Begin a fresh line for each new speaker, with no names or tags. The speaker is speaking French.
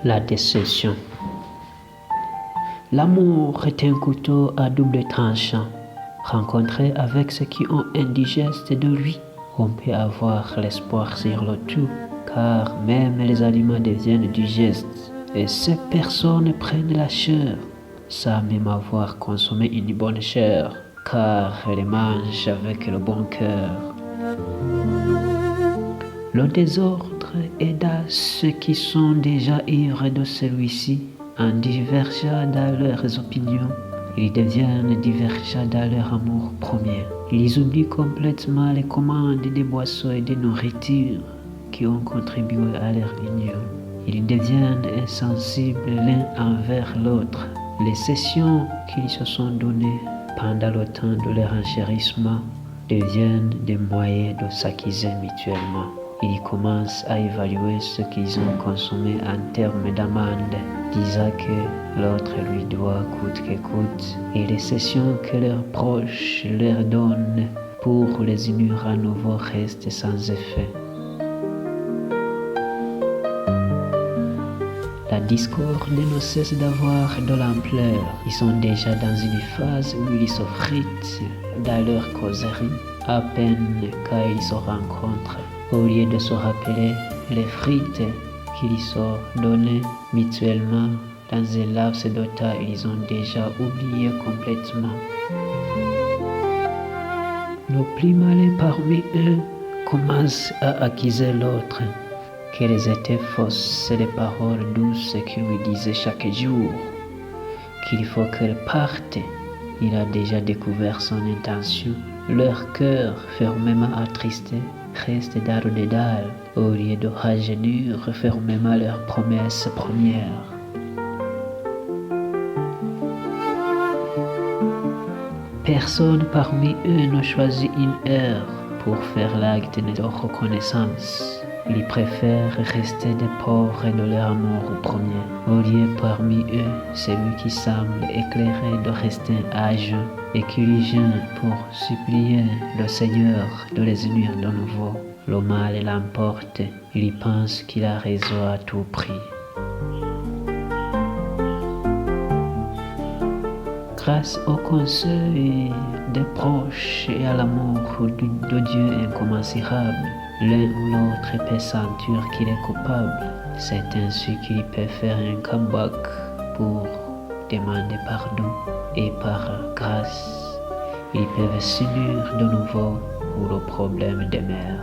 La déception. L'amour est un couteau à double tranchant. Rencontré avec ceux qui ont indigeste de lui, on peut avoir l'espoir sur le tout, car même les aliments deviennent digestes, et ces personnes prennent la chair, sans même avoir consommé une bonne chair, car elles mangent avec le bon cœur. Le désordre est dans ceux qui sont déjà ivres de celui-ci, en divergeant dans leurs opinions. Ils deviennent divergents dans leur amour premier. Ils oublient complètement les commandes des boissons et des nourritures qui ont contribué à leur union. Ils deviennent insensibles l'un envers l'autre. Les sessions qu'ils se sont données pendant le temps de leur enchérissement deviennent des moyens de s'acquiser mutuellement. Ils commencent à évaluer ce qu'ils ont consommé en termes d'amende, disant que l'autre lui doit coûte que coûte, et les sessions que leurs proches leur donnent pour les unir à nouveau restent sans effet. La discorde ne cesse d'avoir de l'ampleur. Ils sont déjà dans une phase où ils se fritent dans leur causerie, à peine quand ils se rencontrent. Au lieu de se rappeler les frites qu'ils se donnaient mutuellement dans un laps de temps, ils ont déjà oublié complètement. Le plus malin parmi eux commence à accuser l'autre. Quelles étaient fausses les paroles douces qu'il lui disait chaque jour, qu'il faut qu'elle parte. Il a déjà découvert son intention. Leur cœur, fermement attristé, reste dans le dédale, au lieu de rajeunir fermement leurs promesses premières. Personne parmi eux ne choisit une heure pour faire l'acte de reconnaissance. Ils préfèrent rester des pauvres de leur amour au premier. Au lieu parmi eux, celui qui semble éclairé de rester à jeun et qui lui gêne pour supplier le Seigneur de les unir de nouveau. Le mal l'emporte, il pense qu'il a raison à tout prix. Grâce au conseil des proches et à l'amour de Dieu incommensurable, l'un ou l'autre peut sentir qu'il est coupable. C'est ainsi qu'il peut faire un comeback pour demander pardon et par grâce, ils peuvent s'unir de nouveau où le problème demeure.